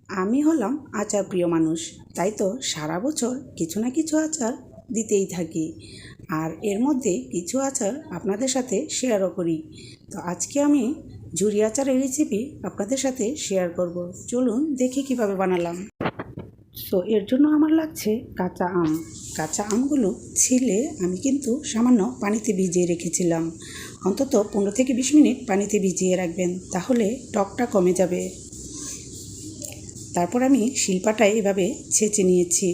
আমি হলাম আচার প্রিয় মানুষ, তাই তো সারা বছর কিছু না কিছু আচার দিতেই থাকি। আর এর মধ্যে কিছু আচার আপনাদের সাথে শেয়ারও করি। তো আজকে আমি ঝুরি আচারের রেসিপি আপনাদের সাথে শেয়ার করব। চলুন দেখি কিভাবে বানালাম। এর জন্য আমার লাগছে কাঁচা আম। কাঁচা আমগুলো ছিলে আমি কিন্তু সামান্য পানিতে ভিজিয়ে রেখেছিলাম। অন্তত 15 থেকে 20 মিনিট পানিতে ভিজিয়ে রাখবেন, তাহলে টকটা কমে যাবে। তারপর আমি শিলপাটায় এভাবে ছেঁচে নিয়েছি।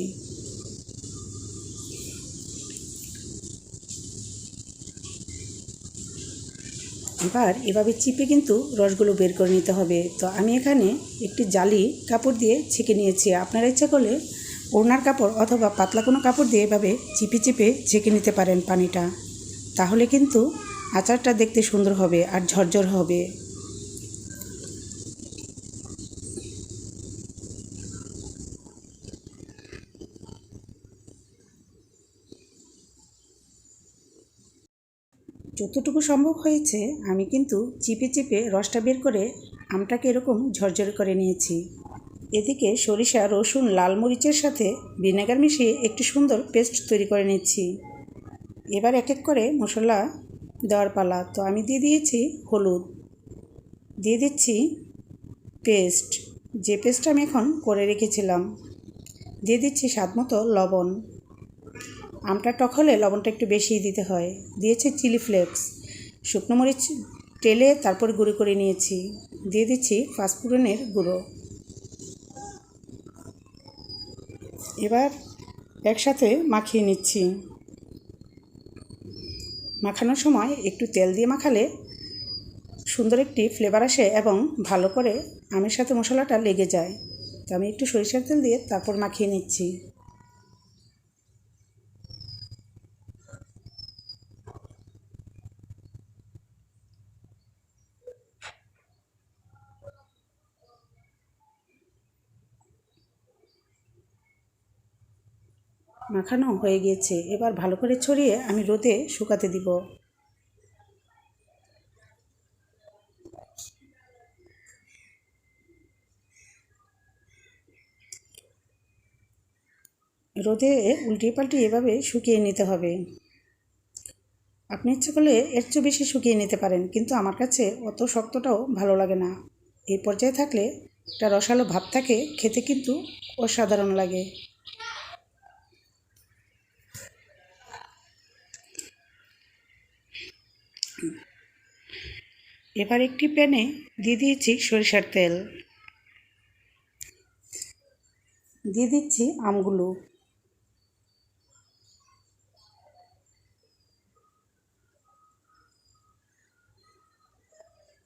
এবার এভাবে চিপে কিন্তু রসগুলো বের করে নিতে হবে। তো আমি এখানে একটি জালি কাপড় দিয়ে ছেঁকে নিয়েছি। আপনারা ইচ্ছা করলে ওড়নার কাপড় অথবা পাতলা কোনো কাপড় দিয়ে এভাবে চিপে চিপে ছেঁকে নিতে পারেন পানিটা। তাহলে কিন্তু আচারটা দেখতে সুন্দর হবে আর ঝরঝর হবে। যতটুকু সম্ভব হয়েছে আমি কিন্তু চিপে চিপে রসটা বের করে আমটাকে এরকম ঝরঝরে করে নিয়েছি। এদিকে সরিষা, রসুন, লাল মরিচের সাথে ভিনেগার মিশিয়ে একটি সুন্দর পেস্ট তৈরি করে নিচ্ছি। এবার এক এক করে মশলা দেওয়ার পালা। তো আমি দিয়ে দিয়েছি হলুদ, দিয়ে দিচ্ছি পেস্ট, যে পেস্টটা আমি এখন করে রেখেছিলাম, দিয়ে দিচ্ছি স্বাদমতো লবণ। আমটা টক হলে লবণটা একটু বেশিই দিতে হয়। দিয়েছি চিলি ফ্লেক্স, শুকনো মরিচ তেলে তারপর গুঁড়ো করে নিয়েছি। দিয়ে দিচ্ছি পাঁচফোড়নের গুঁড়ো। এবার একসাথে মাখিয়ে নিচ্ছি। মাখানোর সময় একটু তেল দিয়ে মাখালে সুন্দর একটি ফ্লেভার আসে এবং ভালো করে আমের সাথে মশলাটা লেগে যায়। তো আমি একটু সরিষার তেল দিয়ে তারপর মাখিয়ে নিচ্ছি। মাখানো হয়ে গিয়েছে, এবার ভালো করে ছড়িয়ে আমি রোদে শুকাতে দিব। রোদে উল্টিয়ে পাল্টিয়ে এভাবে শুকিয়ে নিতে হবে। আপনি ইচ্ছে করলে এর চেয়ে বেশি শুকিয়ে নিতে পারেন, কিন্তু আমার কাছে অত শক্তটাও ভালো লাগে না। এই পর্যায়ে থাকলে একটা রসালো ভাব থাকে, খেতে কিন্তু অসাধারণ লাগে। এবার একটি প্যানে দিয়ে দিয়েছি সরিষার তেল, দিয়ে দিচ্ছি আমগুলো,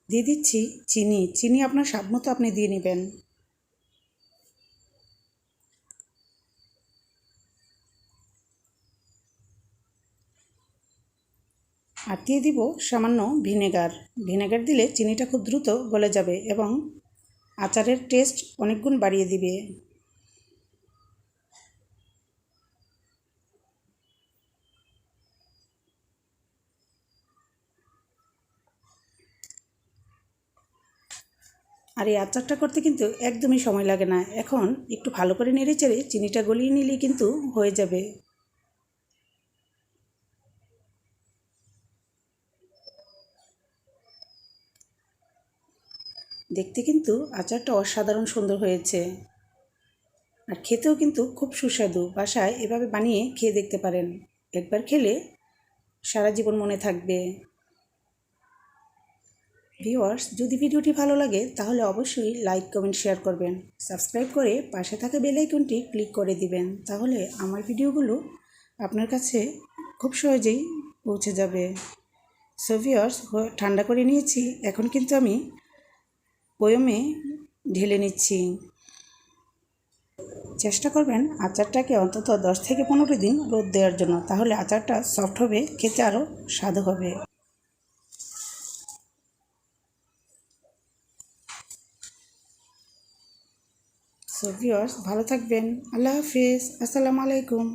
দিয়ে দিচ্ছি চিনি। চিনি আপনার স্বাদ মতো আপনি দিয়ে নেবেন। আর দিয়ে দিব সামান্য ভিনেগার। ভিনেগার দিলে চিনিটা খুব দ্রুত গলে যাবে এবং আচারের টেস্ট অনেক গুণ বাড়িয়ে দিবে। আর এই আচারটা করতে কিন্তু একদমই সময় লাগে না। এখন একটু ভালো করে নেড়ে চেড়ে চিনিটা গলিয়ে নিলেই কিন্তু হয়ে যাবে। দেখতে কিন্তু আচারটা অসাধারণ সুন্দর হয়েছে, আর খেতেও কিন্তু খুব সুস্বাদু। বাসায় এভাবে বানিয়ে খেয়ে দেখতে পারেন, একবার খেলে সারা জীবন মনে থাকবে। ভিউয়ার্স, যদি ভিডিওটি ভালো লাগে তাহলে অবশ্যই লাইক, কমেন্ট, শেয়ার করবেন। সাবস্ক্রাইব করে পাশে থাকা বেল আইকনটি ক্লিক করে দিবেন, তাহলে আমার ভিডিওগুলো আপনার কাছে খুব সহজেই পৌঁছে যাবে। সো ভিউয়ার্স, ঠান্ডা করে নিয়েছি, এখন কিন্তু আমি বয়মে ঢেলে নিচ্ছি। চেষ্টা করবেন আচারটাকে অন্তত 10 থেকে 15 দিন রোদ দেওয়ার জন্য, তাহলে আচারটা সফট হবে, খেতে আরও স্বাদ হবে। সো ভিউয়ার্স, ভালো থাকবেন। আল্লাহ হাফিজ, আসসালামু আলাইকুম।